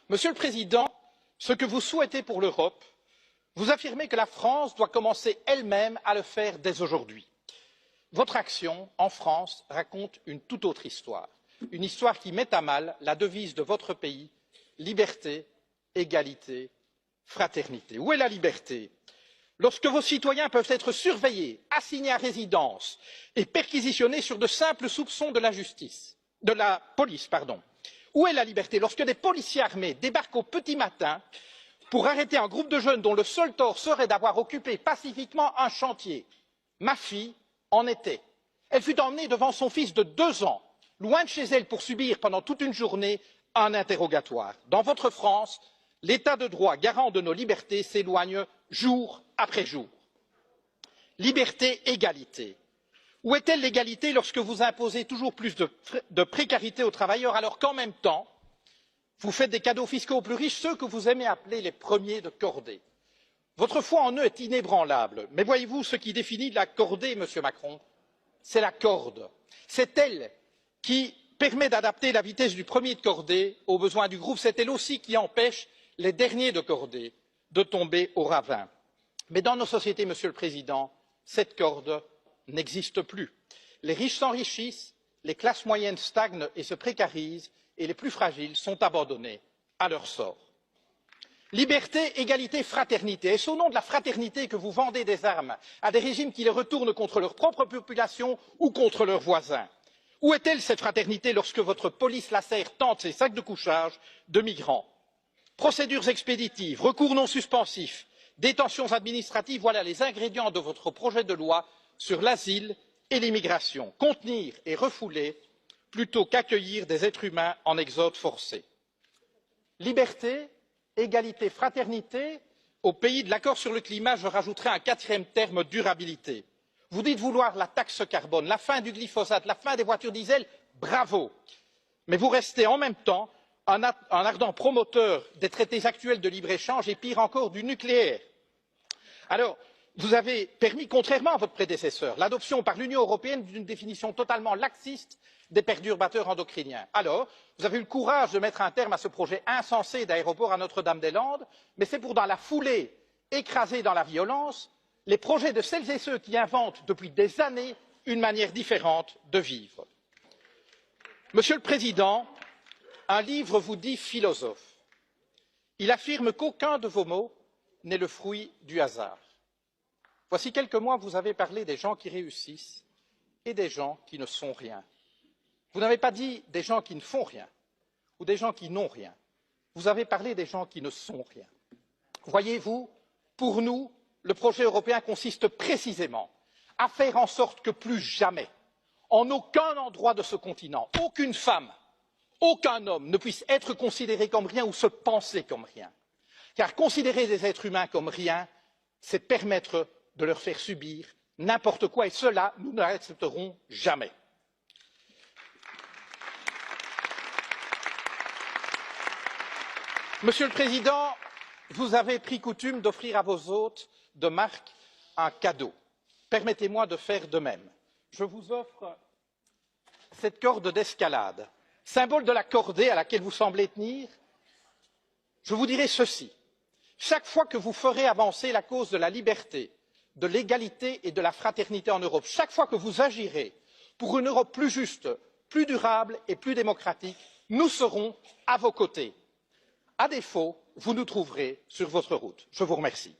Monsieur le Président, ce que vous souhaitez pour l'Europe, vous affirmez que la France doit commencer elle-même à le faire dès aujourd'hui. Votre action en France raconte une toute autre histoire, une histoire qui met à mal la devise de votre pays, liberté, égalité, fraternité. Où est la liberté? Lorsque vos citoyens peuvent être surveillés, assignés à résidence et perquisitionnés sur de simples soupçons de la police. Où est la liberté lorsque des policiers armés débarquent au petit matin pour arrêter un groupe de jeunes dont le seul tort serait d'avoir occupé pacifiquement un chantier? Ma fille en était. Elle fut emmenée devant son fils de 2 ans, loin de chez elle, pour subir pendant toute une journée un interrogatoire. Dans votre France, l'état de droit garant de nos libertés s'éloigne jour après jour. Liberté, égalité. Où est-elle l'égalité lorsque vous imposez toujours plus de précarité aux travailleurs alors qu'en même temps, vous faites des cadeaux fiscaux aux plus riches, ceux que vous aimez appeler les premiers de cordée? Votre foi en eux est inébranlable, mais voyez-vous, ce qui définit la cordée, Monsieur Macron, c'est la corde. C'est elle qui permet d'adapter la vitesse du premier de cordée aux besoins du groupe. C'est elle aussi qui empêche les derniers de cordée de tomber au ravin. Mais dans nos sociétés, Monsieur le Président, cette corde n'existe plus. Les riches s'enrichissent, les classes moyennes stagnent et se précarisent, et les plus fragiles sont abandonnés à leur sort. Liberté, égalité, fraternité. Est-ce au nom de la fraternité que vous vendez des armes à des régimes qui les retournent contre leur propre population ou contre leurs voisins? Où est-elle cette fraternité lorsque votre police lacère tente ses sacs de couchage de migrants? Procédures expéditives, recours non suspensifs, détentions administratives, voilà les ingrédients de votre projet de loi sur l'asile et l'immigration. Contenir et refouler plutôt qu'accueillir des êtres humains en exode forcé. Liberté, égalité, fraternité. Au pays de l'accord sur le climat, je rajouterai un quatrième terme: durabilité. Vous dites vouloir la taxe carbone, la fin du glyphosate, la fin des voitures diesel, bravo. Mais vous restez en même temps un ardent promoteur des traités actuels de libre-échange et pire encore du nucléaire. Alors, vous avez permis, contrairement à votre prédécesseur, l'adoption par l'Union européenne d'une définition totalement laxiste des perturbateurs endocriniens. Alors, vous avez eu le courage de mettre un terme à ce projet insensé d'aéroport à Notre-Dame-des-Landes, mais c'est pour, dans la foulée, écraser dans la violence les projets de celles et ceux qui inventent depuis des années une manière différente de vivre. Monsieur le Président, un livre vous dit philosophe. Il affirme qu'aucun de vos mots n'est le fruit du hasard. Voici quelques mois, vous avez parlé des gens qui réussissent et des gens qui ne sont rien. Vous n'avez pas dit des gens qui ne font rien ou des gens qui n'ont rien. Vous avez parlé des gens qui ne sont rien. Voyez-vous, pour nous, le projet européen consiste précisément à faire en sorte que plus jamais, en aucun endroit de ce continent, aucune femme, aucun homme ne puisse être considéré comme rien ou se penser comme rien. Car considérer des êtres humains comme rien, c'est permettre de leur faire subir n'importe quoi, et cela, nous ne l'accepterons jamais. Monsieur le Président, vous avez pris coutume d'offrir à vos hôtes de marque un cadeau. Permettez-moi de faire de même. Je vous offre cette corde d'escalade, symbole de la cordée à laquelle vous semblez tenir. Je vous dirai ceci: chaque fois que vous ferez avancer la cause de la liberté, de l'égalité et de la fraternité en Europe, chaque fois que vous agirez pour une Europe plus juste, plus durable et plus démocratique, nous serons à vos côtés. À défaut, vous nous trouverez sur votre route. Je vous remercie.